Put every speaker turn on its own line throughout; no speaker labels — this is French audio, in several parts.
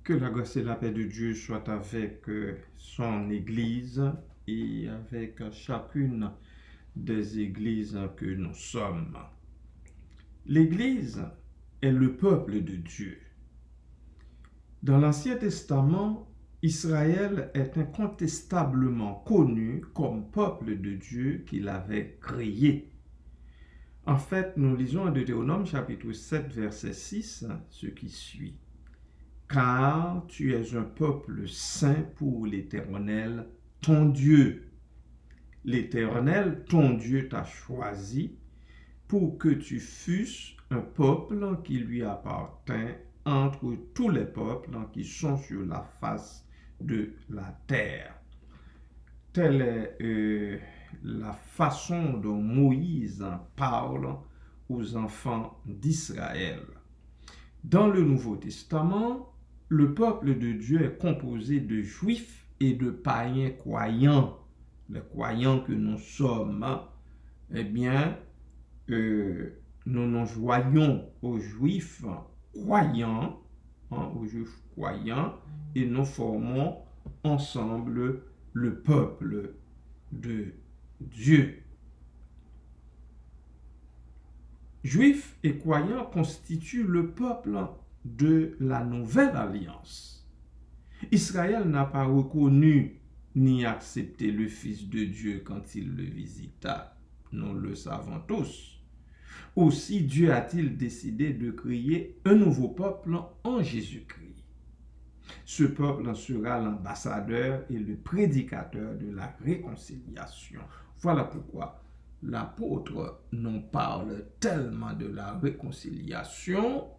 Que la grâce et la paix de Dieu soient avec son Église et avec chacune des églises que nous sommes. L'Église est le peuple de Dieu. Dans l'Ancien Testament, Israël est incontestablement connu comme peuple de Dieu qu'il avait créé. En fait, nous lisons en Deutéronome chapitre 7, verset 6, ce qui suit. Car tu es un peuple saint pour l'Éternel, ton Dieu. L'Éternel, ton Dieu, t'a choisi pour que tu fusses un peuple qui lui appartint entre tous les peuples qui sont sur la face de la terre. Telle est la façon dont Moïse parle aux enfants d'Israël. Dans le Nouveau Testament, le peuple de Dieu est composé de juifs et de païens croyants. Les croyants que nous sommes, eh bien, nous nous joignons aux juifs croyants, et nous formons ensemble le peuple de Dieu. Juifs et croyants constituent le peuple de la nouvelle alliance. Israël n'a pas reconnu ni accepté le Fils de Dieu quand il le visita. Nous le savons tous. Aussi Dieu a-t-il décidé de créer un nouveau peuple en Jésus-Christ. Ce peuple sera l'ambassadeur et le prédicateur de la réconciliation. Voilà pourquoi l'apôtre nous parle tellement de la réconciliation,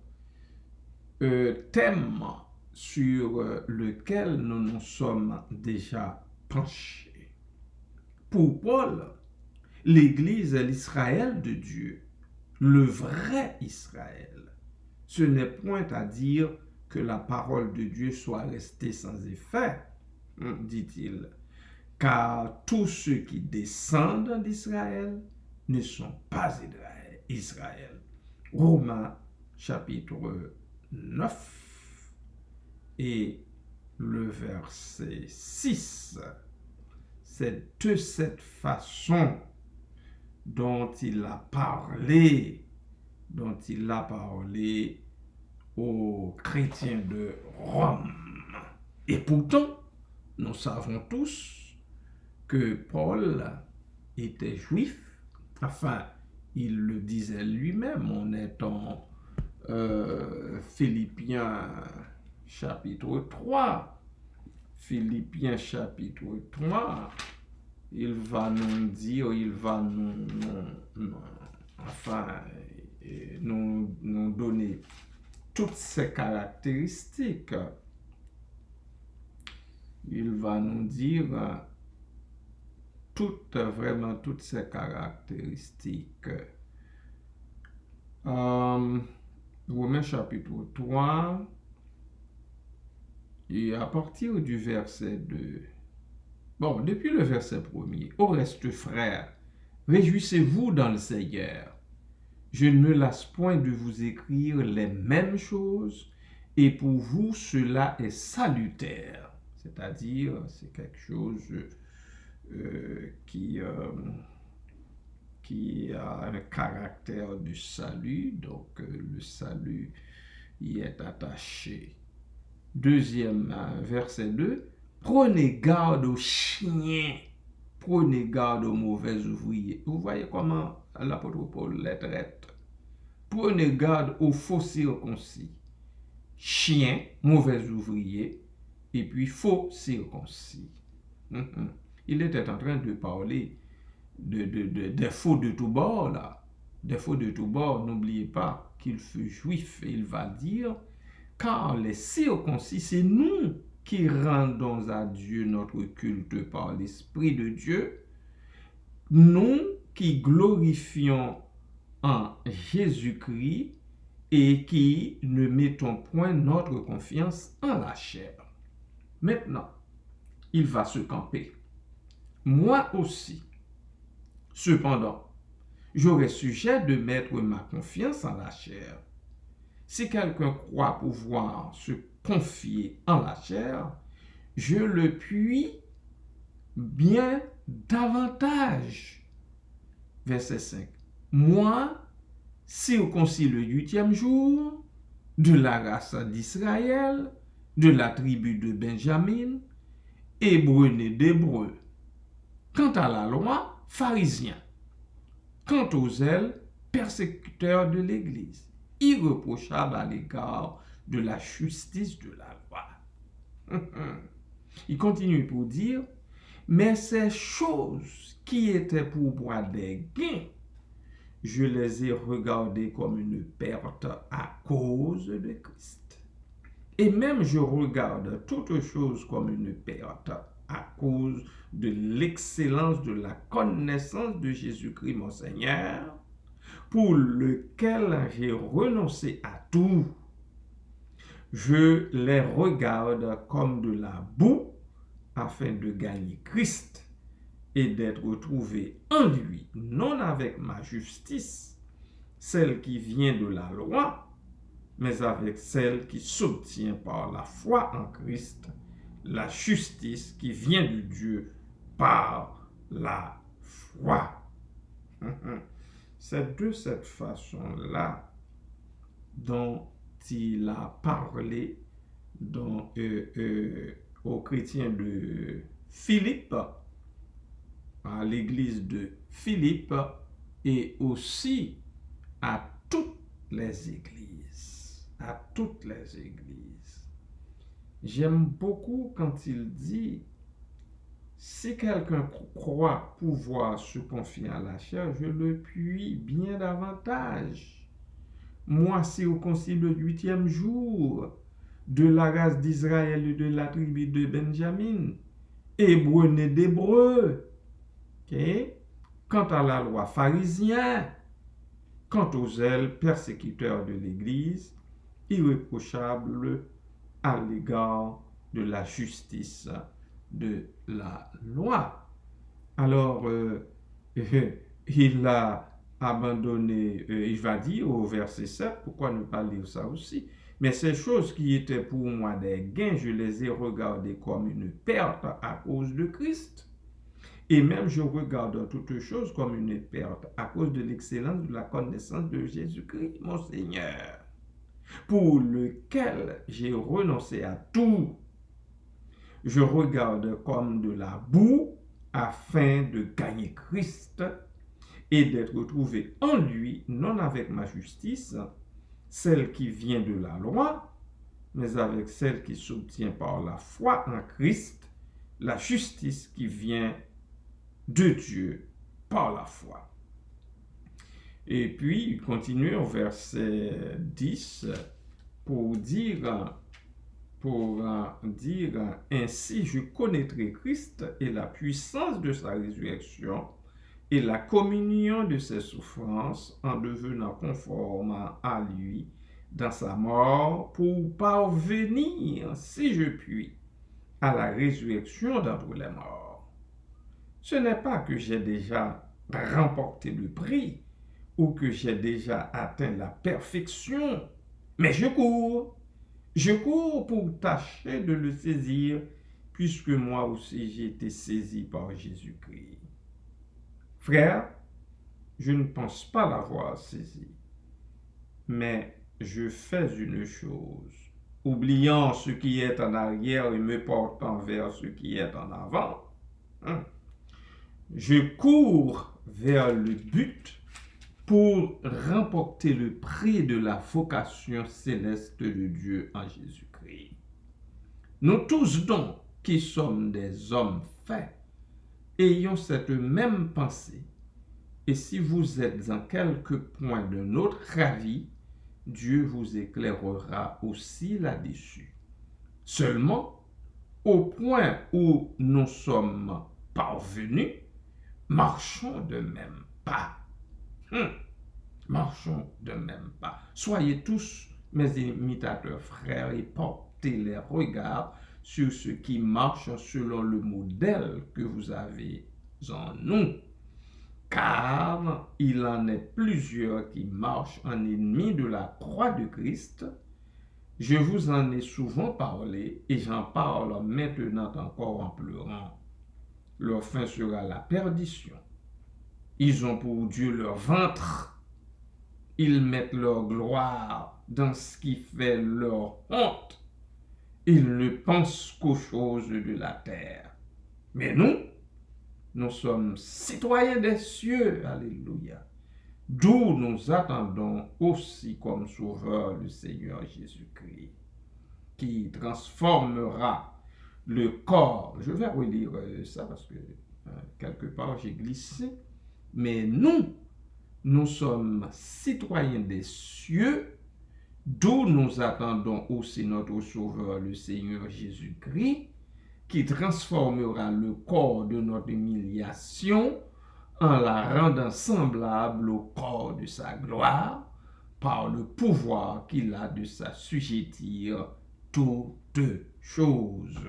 thème sur lequel nous nous sommes déjà penchés. Pour Paul, l'Église est l'Israël de Dieu, le vrai Israël. Ce n'est point à dire que la parole de Dieu soit restée sans effet, dit-il, car tous ceux qui descendent d'Israël ne sont pas Israël. Romains chapitre 9 et le verset 6. C'est de cette façon dont il a parlé aux chrétiens de Rome. Et pourtant, nous savons tous que Paul était juif, enfin, il le disait lui-même, on est en Philippiens chapitre 3. Philippiens chapitre 3, il va nous dire, nous donner toutes ces caractéristiques. Il va nous dire vraiment toutes ces caractéristiques. Romains chapitre 3, et à partir du verset 2. Bon, depuis le verset 1er. Au reste, frères, réjouissez-vous dans le Seigneur. Je ne me lasse point de vous écrire les mêmes choses, et pour vous, cela est salutaire. C'est-à-dire, c'est quelque chose qui a un caractère de salut, donc le salut y est attaché. Deuxième verset 2, prenez garde aux chiens, prenez garde aux mauvais ouvriers. Vous voyez comment l'apôtre Paul les traite. Prenez garde aux faux circoncis, chiens, mauvais ouvriers, et puis faux circoncis. Il était en train de parler des faux de tout bord, là. Des faux de tout bord, n'oubliez pas qu'il fut juif, et il va dire, car les circoncis, c'est nous qui rendons à Dieu notre culte par l'Esprit de Dieu, nous qui glorifions en Jésus-Christ et qui ne mettons point notre confiance en la chair. Maintenant, il va se camper. Moi aussi, cependant, j'aurais sujet de mettre ma confiance en la chair. Si quelqu'un croit pouvoir se confier en la chair, je le puis bien davantage. Verset 5. Moi, circoncis le 8e jour, de la race d'Israël, de la tribu de Benjamin, hébreu-né d'hébreu. Quant à la loi, pharisien. Quant aux zèles, persécuteurs de l'Église, irréprochable à l'égard de la justice de la loi. Il continue pour dire, mais ces choses qui étaient pour moi des gains, je les ai regardées comme une perte à cause de Christ. Et même je regarde toutes choses comme une perte à cause de l'excellence de la connaissance de Jésus-Christ mon Seigneur, pour lequel j'ai renoncé à tout. Je les regarde comme de la boue afin de gagner Christ et d'être trouvé en lui, non avec ma justice, celle qui vient de la loi, mais avec celle qui s'obtient par la foi en Christ, la justice qui vient de Dieu par la foi. C'est de cette façon-là dont il a parlé aux chrétiens de Philippe, à l'église de Philippe et aussi à toutes les églises. À toutes les églises. J'aime beaucoup quand il dit, si quelqu'un croit pouvoir se confier à la chair, je le puis bien davantage. Moi, circoncis le 8e jour, de la race d'Israël et de la tribu de Benjamin, hébreu-né d'hébreu. Okay? Quant à la loi, pharisien. Quant aux zèles, persécuteurs de l'Église, irréprochables à l'égard de la justice de la loi. Alors, il a abandonné, il va dire au verset 7, pourquoi ne pas lire ça aussi? Mais ces choses qui étaient pour moi des gains, je les ai regardées comme une perte à cause de Christ. Et même je regarde toutes choses comme une perte à cause de l'excellence de la connaissance de Jésus-Christ, mon Seigneur, pour lequel j'ai renoncé à tout. Je regarde comme de la boue afin de gagner Christ et d'être trouvé en lui, non avec ma justice, celle qui vient de la loi, mais avec celle qui s'obtient par la foi en Christ, la justice qui vient de Dieu par la foi. Et puis, il continue au verset 10 pour dire, ainsi je connaîtrai Christ et la puissance de sa résurrection et la communion de ses souffrances en devenant conforme à lui dans sa mort pour parvenir, si je puis, à la résurrection d'entre les morts. Ce n'est pas que j'ai déjà remporté le prix ou que j'ai déjà atteint la perfection, mais je cours. Je cours pour tâcher de le saisir, puisque moi aussi j'ai été saisi par Jésus-Christ. Frère, je ne pense pas l'avoir saisi, mais je fais une chose, oubliant ce qui est en arrière et me portant vers ce qui est en avant. Je cours vers le but pour remporter le prix de la vocation céleste de Dieu en Jésus-Christ. Nous tous donc, qui sommes des hommes faits, ayons cette même pensée. Et si vous êtes en quelque point de notre avis, Dieu vous éclairera aussi là-dessus. Seulement, au point où nous sommes parvenus, marchons de même pas. Marchons de même pas. Soyez tous mes imitateurs, frères, et portez les regards sur ceux qui marchent selon le modèle que vous avez en nous. car il en est plusieurs qui marchent en ennemis de la croix de Christ. Je vous en ai souvent parlé et j'en parle maintenant encore en pleurant. Leur fin sera la perdition. Ils ont pour Dieu leur ventre. Ils mettent leur gloire dans ce qui fait leur honte. Ils ne pensent qu'aux choses de la terre. Mais nous sommes citoyens des cieux. Alléluia. D'où nous attendons aussi comme sauveur le Seigneur Jésus-Christ, qui transformera le corps. Je vais relire ça parce que quelque part j'ai glissé. Mais nous sommes citoyens des cieux, d'où nous attendons aussi notre sauveur le Seigneur Jésus-Christ, qui transformera le corps de notre humiliation en la rendant semblable au corps de sa gloire, par le pouvoir qu'il a de s'assujettir toutes choses.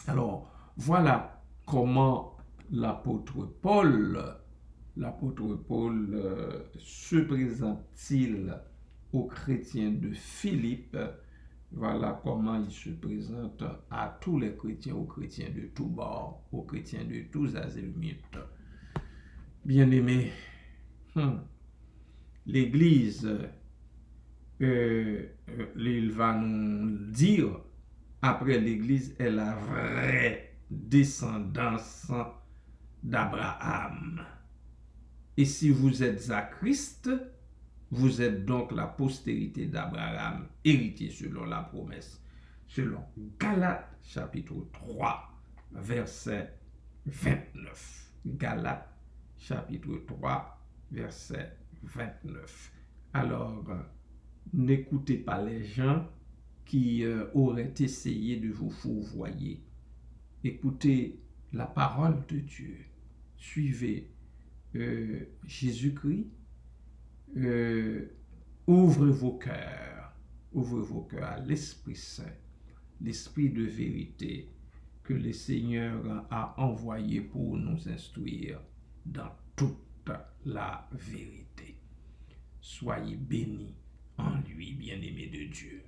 Alors, voilà comment l'apôtre Paul se présente-t-il aux chrétiens de Philippe. Voilà comment il se présente à tous les chrétiens, aux chrétiens de tous bords, aux chrétiens de tous azimuts. Bien-aimés, l'Église, il va nous dire, après l'Église est la vraie descendance d'Abraham. Et si vous êtes à Christ, vous êtes donc la postérité d'Abraham, héritier selon la promesse, selon Galates chapitre 3, verset 29. Galates chapitre 3, verset 29. Alors, n'écoutez pas les gens qui auraient essayé de vous fourvoyer. Écoutez la parole de Dieu. Suivez Jésus-Christ. Ouvrez vos cœurs à l'Esprit Saint, l'Esprit de vérité que le Seigneur a envoyé pour nous instruire dans toute la vérité. Soyez bénis en lui, bien-aimés de Dieu.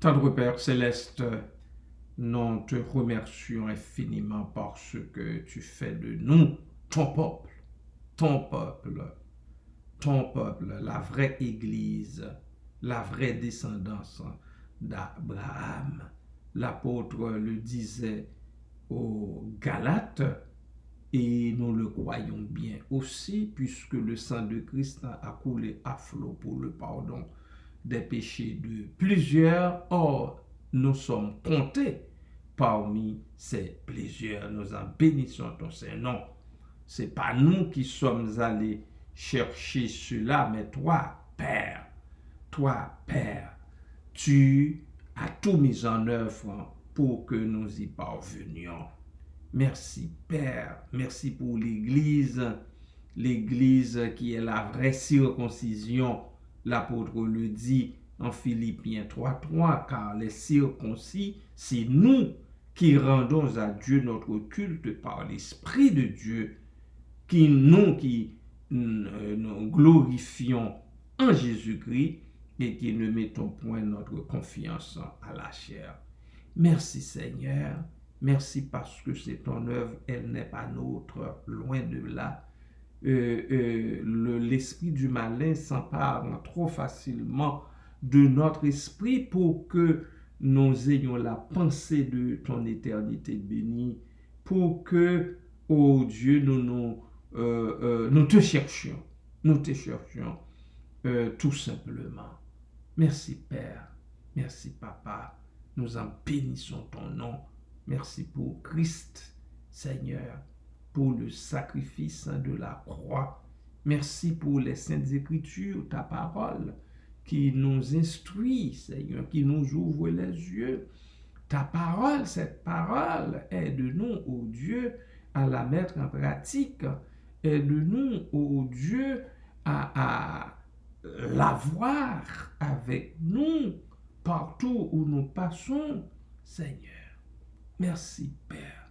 Tendre Père céleste, nous te remercions infiniment parce que tu fais de nous ton peuple, ton peuple, ton peuple, la vraie Église, la vraie descendance d'Abraham. L'apôtre le disait aux Galates, et nous le croyons bien aussi, puisque le sang de Christ a coulé à flot pour le pardon des péchés de plusieurs. Or, nous sommes comptés parmi ces plusieurs. Nous en bénissons ton Saint-Nom. Ce n'est pas nous qui sommes allés chercher cela, mais toi, Père, tu as tout mis en œuvre pour que nous y parvenions. Merci, Père. Merci pour l'Église. L'Église qui est la vraie circoncision. L'apôtre le dit en Philippiens 3.3, car les circoncis, c'est nous qui rendons à Dieu notre culte par l'Esprit de Dieu, qui nous glorifions en Jésus-Christ et qui ne mettons point notre confiance à la chair. Merci Seigneur, merci parce que c'est ton œuvre, elle n'est pas nôtre, loin de là. L'esprit du malin s'empare trop facilement de notre esprit pour que nous ayons la pensée de ton éternité bénie, pour que, oh Dieu, nous te cherchions, tout simplement. Merci Père, merci Papa, nous en bénissons ton nom. Merci pour Christ, Seigneur, pour le sacrifice de la croix. Merci pour les saintes écritures, ta parole, qui nous instruit, Seigneur, qui nous ouvre les yeux. Ta parole, cette parole, aide-nous, ô Dieu, à la mettre en pratique. Aide-nous, ô Dieu, à l'avoir avec nous partout où nous passons, Seigneur. Merci, Père.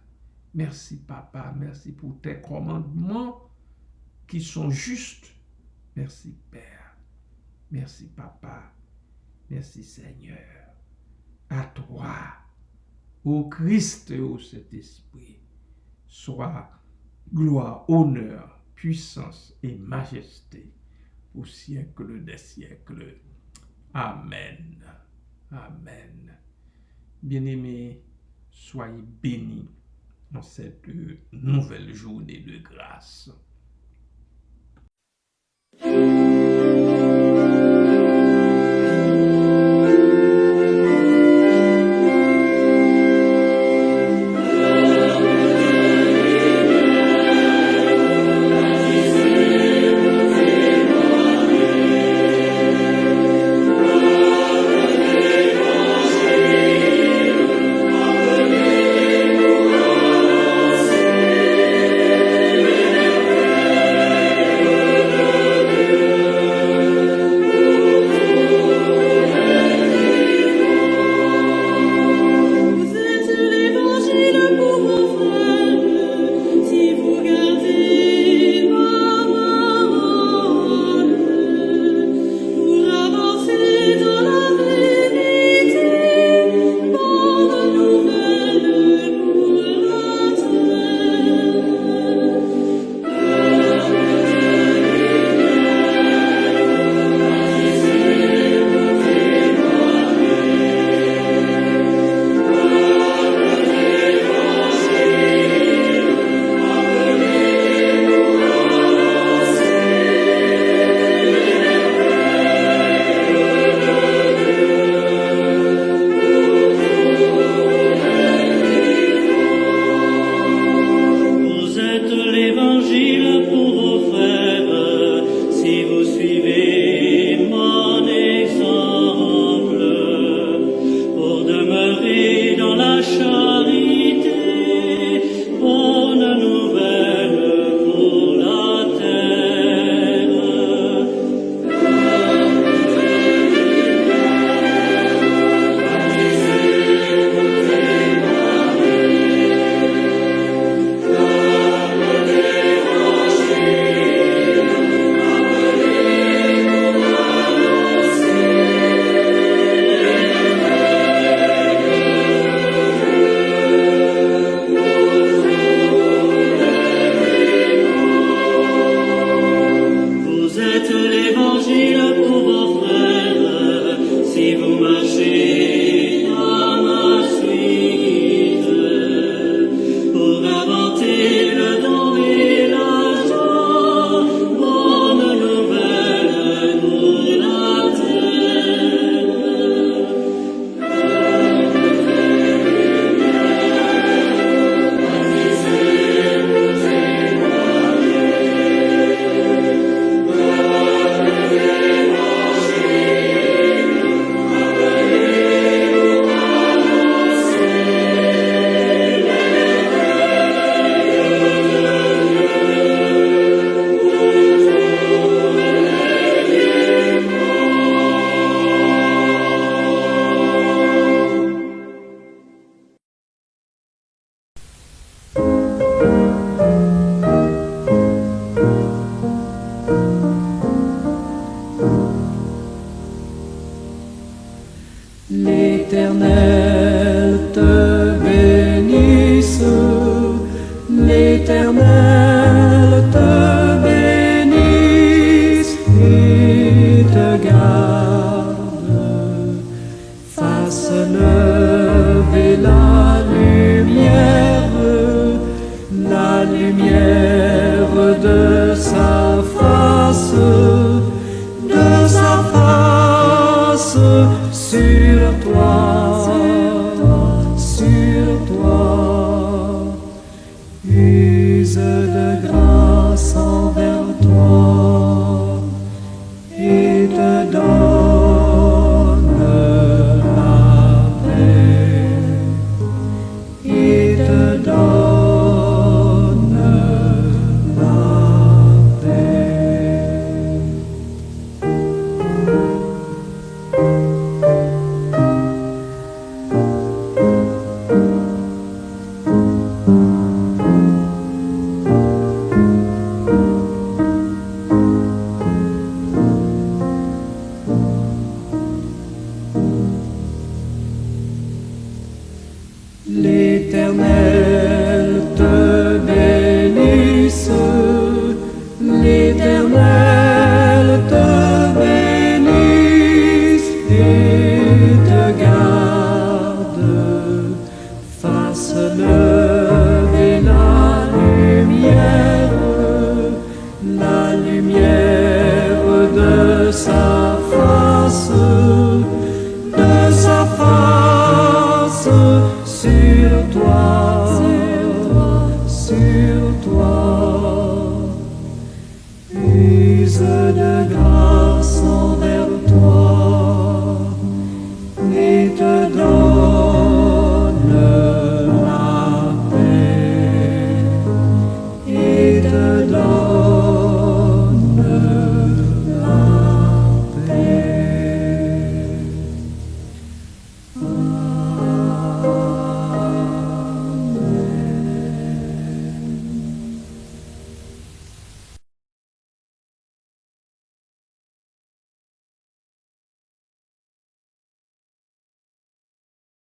Merci, Papa. Merci pour tes commandements qui sont justes. Merci, Père. Merci, Papa. Merci, Seigneur. À toi, au Christ et au Saint-Esprit, soit gloire, honneur, puissance et majesté au siècle des siècles. Amen. Amen. Bien-aimés, soyez bénis dans cette nouvelle journée de grâce.
sur toi, sur toi. Use de grâce envers toi et te donne la paix, et te donne la paix. L'Éternel te bénisse, l'Éternel te bénisse et te garde, fasse lever la lumière de sa face sur toi, sur